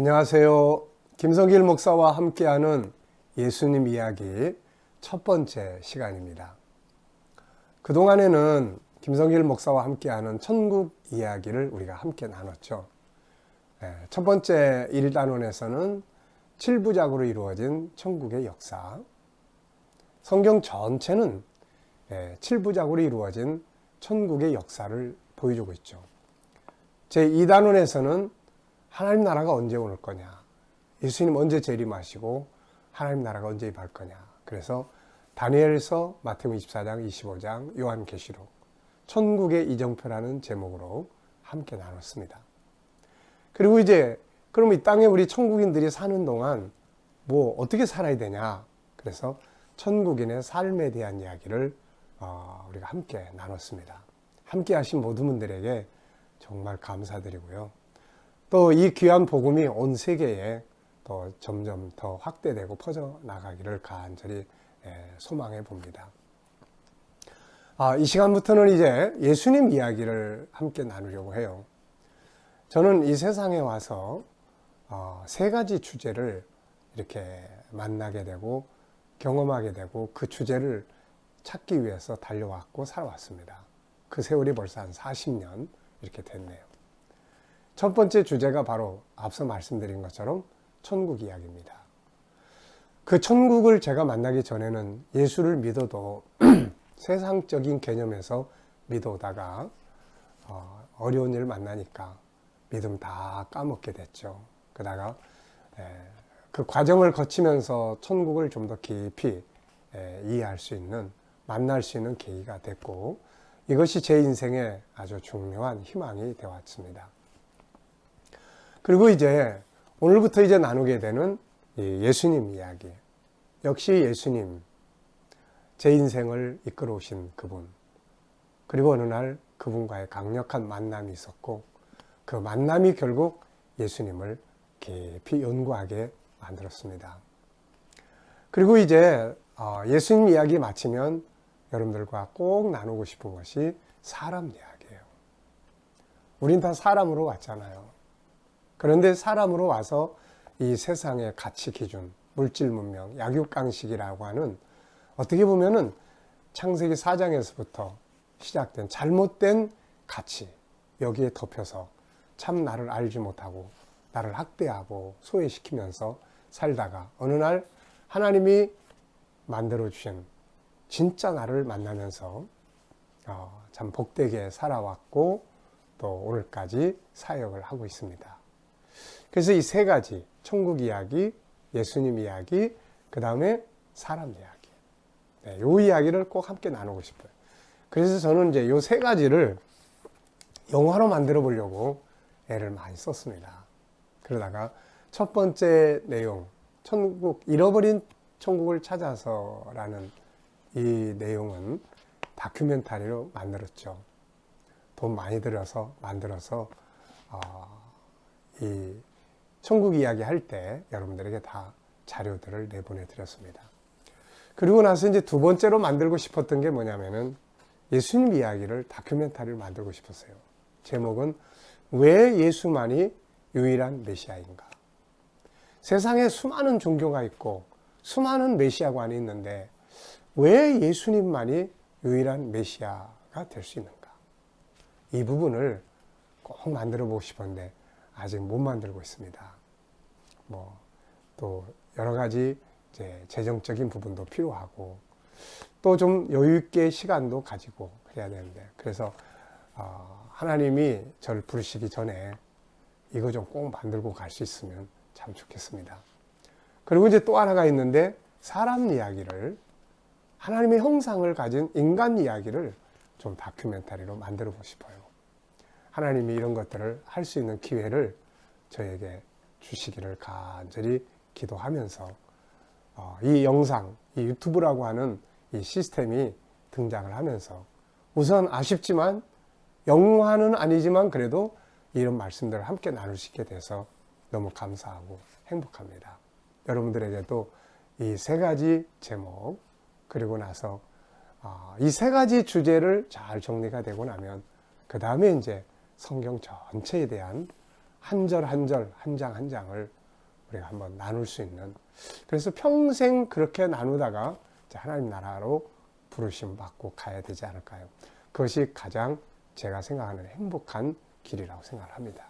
안녕하세요. 김성길 목사와 함께하는 예수님 이야기 첫 번째 시간입니다. 그동안에는 김성길 목사와 함께하는 천국 이야기를 우리가 함께 나눴죠. 첫 번째 1단원에서는 7부작으로 이루어진 천국의 역사, 성경 전체는 7부작으로 이루어진 천국의 역사를 보여주고 있죠. 제2단원에서는 하나님 나라가 언제 올 거냐, 예수님 언제 재림하시고 하나님 나라가 언제 임할 거냐. 그래서 다니엘서, 마태복음 24장, 25장, 요한계시록, 천국의 이정표라는 제목으로 함께 나눴습니다. 그리고 이제 그럼 이 땅에 우리 천국인들이 사는 동안 뭐 어떻게 살아야 되냐. 그래서 천국인의 삶에 대한 이야기를 우리가 함께 나눴습니다. 함께 하신 모든 분들에게 정말 감사드리고요. 또 이 귀한 복음이 온 세계에 또 점점 더 확대되고 퍼져나가기를 간절히 소망해 봅니다. 이 시간부터는 이제 예수님 이야기를 함께 나누려고 해요. 저는 이 세상에 와서 세 가지 주제를 이렇게 만나게 되고 경험하게 되고 그 주제를 찾기 위해서 달려왔고 살아왔습니다. 그 세월이 벌써 한 40년 이렇게 됐네요. 첫 번째 주제가 바로 앞서 말씀드린 것처럼 천국 이야기입니다. 그 천국을 제가 만나기 전에는 예수를 믿어도 세상적인 개념에서 믿어오다가 어려운 일을 만나니까 믿음 다 까먹게 됐죠. 그러다가 그 과정을 거치면서 천국을 좀 더 깊이 이해할 수 있는, 만날 수 있는 계기가 됐고, 이것이 제 인생의 아주 중요한 희망이 되었습니다. 그리고 이제 오늘부터 이제 나누게 되는 예수님 이야기. 역시 예수님, 제 인생을 이끌어 오신 그분. 그리고 어느 날 그분과의 강력한 만남이 있었고, 그 만남이 결국 예수님을 깊이 연구하게 만들었습니다. 그리고 이제 예수님 이야기 마치면 여러분들과 꼭 나누고 싶은 것이 사람 이야기예요. 우린 다 사람으로 왔잖아요. 그런데 사람으로 와서 이 세상의 가치 기준, 물질 문명, 약육강식이라고 하는, 어떻게 보면은 창세기 4장에서부터 시작된 잘못된 가치, 여기에 덮여서 참 나를 알지 못하고 나를 학대하고 소외시키면서 살다가 어느 날 하나님이 만들어주신 진짜 나를 만나면서 참 복되게 살아왔고 또 오늘까지 사역을 하고 있습니다. 그래서 이 세 가지, 천국 이야기, 예수님 이야기, 그 다음에 사람 이야기, 이 이야기를 꼭 함께 나누고 싶어요. 그래서 저는 이제 이 세 가지를 영화로 만들어 보려고 애를 많이 썼습니다. 그러다가 첫 번째 내용, 잃어버린 천국을 찾아서라는 이 내용은 다큐멘터리로 만들었죠. 돈 많이 들여서 만들어서 이 천국 이야기 할 때 여러분들에게 다 자료들을 내보내 드렸습니다. 그리고 나서 이제 두 번째로 만들고 싶었던 게 뭐냐면은 예수님 이야기를 다큐멘터리를 만들고 싶었어요. 제목은 왜 예수만이 유일한 메시아인가? 세상에 수많은 종교가 있고 수많은 메시아관이 있는데 왜 예수님만이 유일한 메시아가 될 수 있는가? 이 부분을 꼭 만들어 보고 싶었는데 아직 못 만들고 있습니다. 또 여러 가지 이제 재정적인 부분도 필요하고 또 좀 여유 있게 시간도 가지고 그래야 되는데, 그래서 하나님이 저를 부르시기 전에 이거 좀 꼭 만들고 갈 수 있으면 참 좋겠습니다. 그리고 이제 또 하나가 있는데 사람 이야기를, 하나님의 형상을 가진 인간 이야기를 좀 다큐멘터리로 만들어 보고 싶어요. 하나님이 이런 것들을 할 수 있는 기회를 저에게 주시기를 간절히 기도하면서 이 영상, 이 유튜브라고 하는 이 시스템이 등장을 하면서 우선 아쉽지만 영화는 아니지만 그래도 이런 말씀들을 함께 나눌 수 있게 돼서 너무 감사하고 행복합니다. 여러분들에게도 이 세 가지 제목, 그리고 나서 이 세 가지 주제를 잘 정리가 되고 나면 그 다음에 이제 성경 전체에 대한 한 절 한 절, 한 장 한 장을 우리가 한번 나눌 수 있는, 그래서 평생 그렇게 나누다가 하나님 나라로 부르심 받고 가야 되지 않을까요? 그것이 가장 제가 생각하는 행복한 길이라고 생각을 합니다.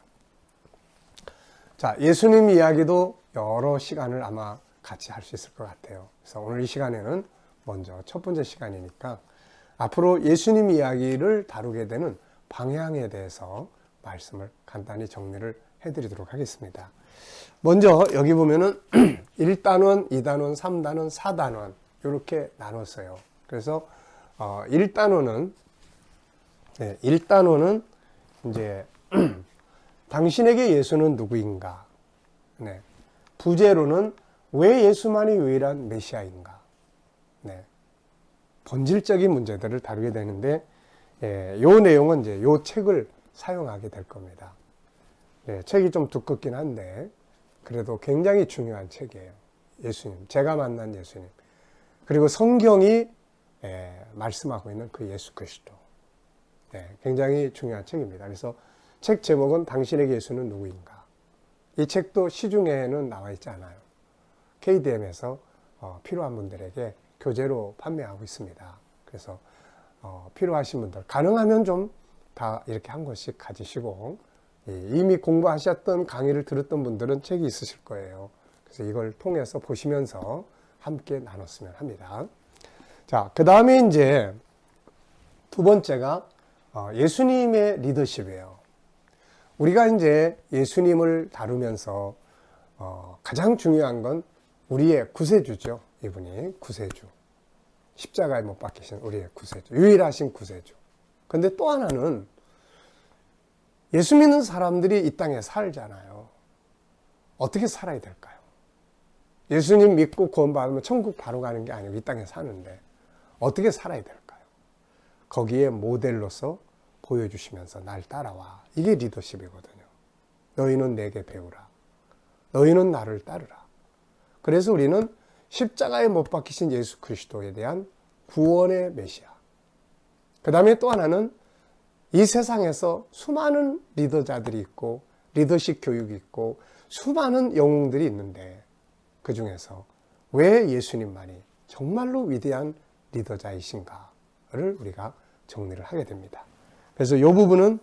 자, 예수님 이야기도 여러 시간을 아마 같이 할 수 있을 것 같아요. 그래서 오늘 이 시간에는 먼저 첫 번째 시간이니까 앞으로 예수님 이야기를 다루게 되는 방향에 대해서 말씀을 간단히 정리를 해드리도록 하겠습니다. 먼저 여기 보면은 1단원, 2단원, 3단원, 4단원 이렇게 나눴어요. 그래서 1단원은 이제 당신에게 예수는 누구인가? 네. 부제로는 왜 예수만이 유일한 메시아인가? 네. 본질적인 문제들을 다루게 되는데, 요 내용은 이제 요 책을 사용하게 될 겁니다. 네, 책이 좀 두껍긴 한데, 그래도 굉장히 중요한 책이에요. 예수님, 제가 만난 예수님. 그리고 성경이 말씀하고 있는 그 예수 그리스도. 네, 굉장히 중요한 책입니다. 그래서 책 제목은 당신에게 예수는 누구인가? 이 책도 시중에는 나와 있지 않아요. KDM에서 필요한 분들에게 교재로 판매하고 있습니다. 그래서 필요하신 분들 가능하면 좀 다 이렇게 한 권씩 가지시고, 이미 공부하셨던 강의를 들었던 분들은 책이 있으실 거예요. 그래서 이걸 통해서 보시면서 함께 나눴으면 합니다. 자, 그 다음에 이제 두 번째가 예수님의 리더십이에요. 우리가 이제 예수님을 다루면서 가장 중요한 건 우리의 구세주죠. 이분이 구세주. 십자가에 못 박히신 우리의 구세주. 유일하신 구세주. 근데 또 하나는 예수 믿는 사람들이 이 땅에 살잖아요. 어떻게 살아야 될까요? 예수님 믿고 구원받으면 천국 바로 가는 게 아니고 이 땅에 사는데 어떻게 살아야 될까요? 거기에 모델로서 보여주시면서 날 따라와. 이게 리더십이거든요. 너희는 내게 배우라. 너희는 나를 따르라. 그래서 우리는 십자가에 못 박히신 예수 그리스도에 대한 구원의 메시아. 그 다음에 또 하나는 이 세상에서 수많은 리더자들이 있고 리더십 교육이 있고 수많은 영웅들이 있는데 그 중에서 왜 예수님만이 정말로 위대한 리더자이신가를 우리가 정리를 하게 됩니다. 그래서 이 부분은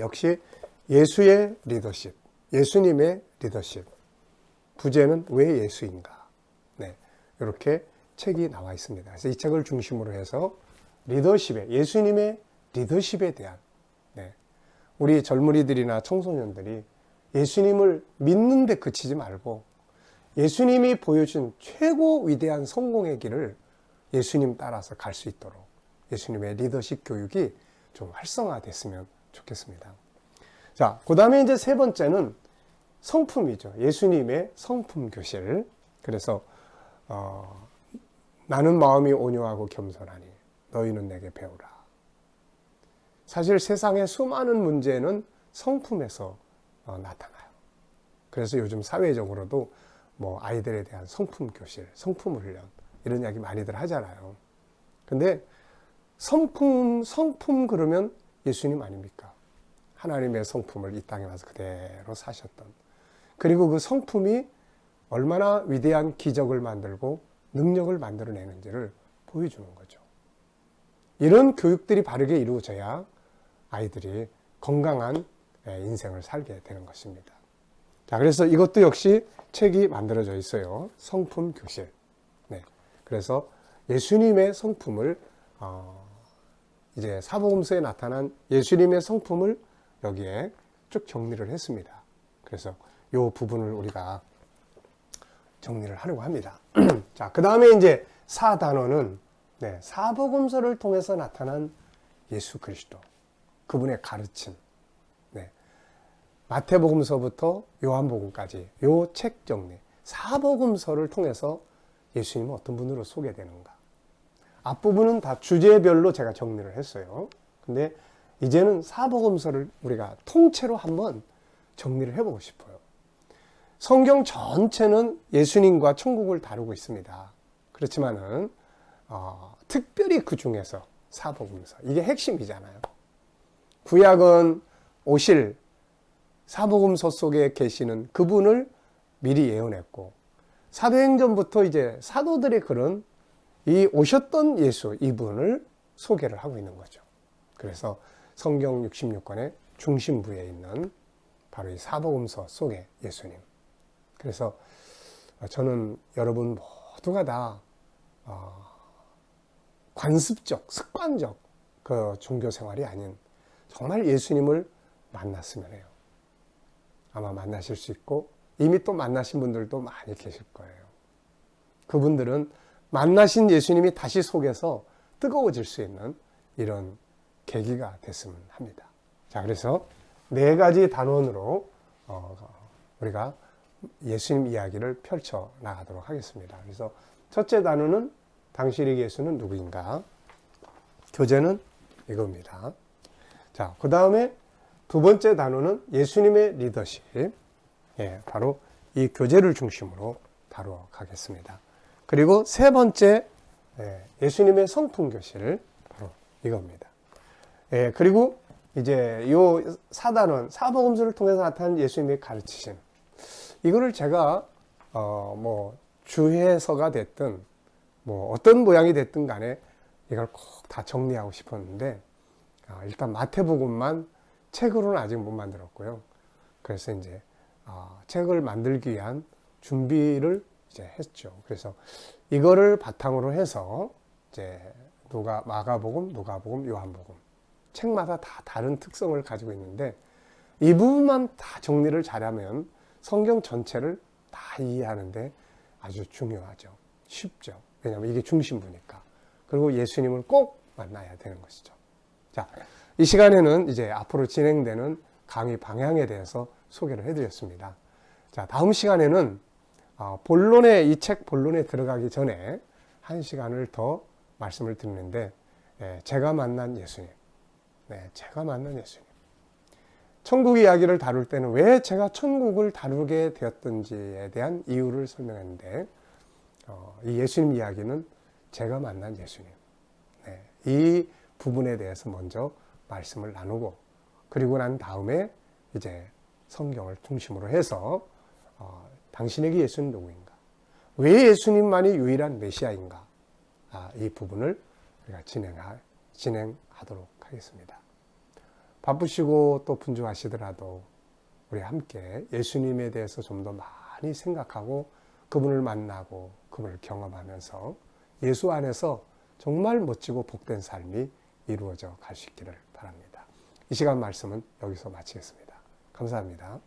역시 예수의 리더십, 예수님의 리더십, 부제는 왜 예수인가? 네, 이렇게 책이 나와 있습니다. 그래서 이 책을 중심으로 해서 리더십에, 예수님의 리더십에 대한, 우리 젊은이들이나 청소년들이 예수님을 믿는데 그치지 말고 예수님이 보여준 최고 위대한 성공의 길을 예수님 따라서 갈 수 있도록 예수님의 리더십 교육이 좀 활성화됐으면 좋겠습니다. 자, 그 다음에 이제 세 번째는 성품이죠. 예수님의 성품 교실. 그래서 나는 마음이 온유하고 겸손하니 너희는 내게 배우라. 사실 세상의 수많은 문제는 성품에서 나타나요. 그래서 요즘 사회적으로도 뭐 아이들에 대한 성품 교실, 성품 훈련 이런 이야기 많이들 하잖아요. 근데 성품 그러면 예수님 아닙니까? 하나님의 성품을 이 땅에 와서 그대로 사셨던, 그리고 그 성품이 얼마나 위대한 기적을 만들고 능력을 만들어내는지를 보여주는 거죠. 이런 교육들이 바르게 이루어져야 아이들이 건강한 인생을 살게 되는 것입니다. 자, 그래서 이것도 역시 책이 만들어져 있어요. 성품 교실. 네. 그래서 예수님의 성품을 이제 사복음서에 나타난 예수님의 성품을 여기에 쭉 정리를 했습니다. 그래서 이 부분을 우리가 정리를 하려고 합니다. 자, 그 다음에 이제 4단원은 사복음서를 통해서 나타난 예수 그리스도, 그분의 가르침. 마태복음서부터 요한복음까지 요 책 정리, 사복음서를 통해서 예수님은 어떤 분으로 소개되는가. 앞부분은 다 주제별로 제가 정리를 했어요. 근데 이제는 사복음서를 우리가 통째로 한번 정리를 해보고 싶어요. 성경 전체는 예수님과 천국을 다루고 있습니다. 그렇지만은 특별히 그 중에서 사복음서, 이게 핵심이잖아요. 구약은 오실 사복음서 속에 계시는 그분을 미리 예언했고, 사도행전부터 이제 사도들의 글은 이 오셨던 예수 이분을 소개를 하고 있는 거죠. 그래서 성경 66권의 중심부에 있는 바로 이 사복음서 속의 예수님. 그래서 저는 여러분 모두가 다 관습적, 습관적 그 종교 생활이 아닌 정말 예수님을 만났으면 해요. 아마 만나실 수 있고 이미 또 만나신 분들도 많이 계실 거예요. 그분들은 만나신 예수님이 다시 속에서 뜨거워질 수 있는 이런 계기가 됐으면 합니다. 자, 그래서 4가지 단원으로 우리가 예수님 이야기를 펼쳐 나가도록 하겠습니다. 그래서 첫째 단원은 당신의 예수는 누구인가? 교재는 이겁니다. 자, 그 다음에 2번째 단원은 예수님의 리더십. 예, 바로 이 교재를 중심으로 다루어 가겠습니다. 그리고 3번째, 예수님의 성품교실. 바로 이겁니다. 예, 그리고 이제 요 4단원, 사복음서를 통해서 나타난 예수님의 가르치심. 이거를 제가, 주해서가 됐든, 어떤 모양이 됐든 간에 이걸 꼭 다 정리하고 싶었는데, 일단 마태복음만 책으로는 아직 못 만들었고요. 그래서 이제, 책을 만들기 위한 준비를 이제 했죠. 그래서 이거를 바탕으로 해서 이제 마가복음, 누가복음, 요한복음. 책마다 다 다른 특성을 가지고 있는데 이 부분만 다 정리를 잘하면 성경 전체를 다 이해하는데 아주 중요하죠. 쉽죠. 왜냐하면 이게 중심부니까. 그리고 예수님을 꼭 만나야 되는 것이죠. 자, 이 시간에는 이제 앞으로 진행되는 강의 방향에 대해서 소개를 해드렸습니다. 자, 다음 시간에는 이 책 본론에 들어가기 전에 1시간을 더 말씀을 드리는데 제가 만난 예수님. 네, 제가 만난 예수님. 천국 이야기를 다룰 때는 왜 제가 천국을 다루게 되었던지에 대한 이유를 설명했는데 이 예수님 이야기는 제가 만난 예수님. 네, 이 부분에 대해서 먼저 말씀을 나누고 그리고 난 다음에 이제 성경을 중심으로 해서 당신에게 예수는 누구인가? 왜 예수님만이 유일한 메시아인가? 이 부분을 우리가 진행하도록 하겠습니다. 바쁘시고 또 분주하시더라도 우리 함께 예수님에 대해서 좀 더 많이 생각하고 그분을 만나고 그분을 경험하면서 예수 안에서 정말 멋지고 복된 삶이 이루어져 갈 수 있기를 바랍니다. 이 시간 말씀은 여기서 마치겠습니다. 감사합니다.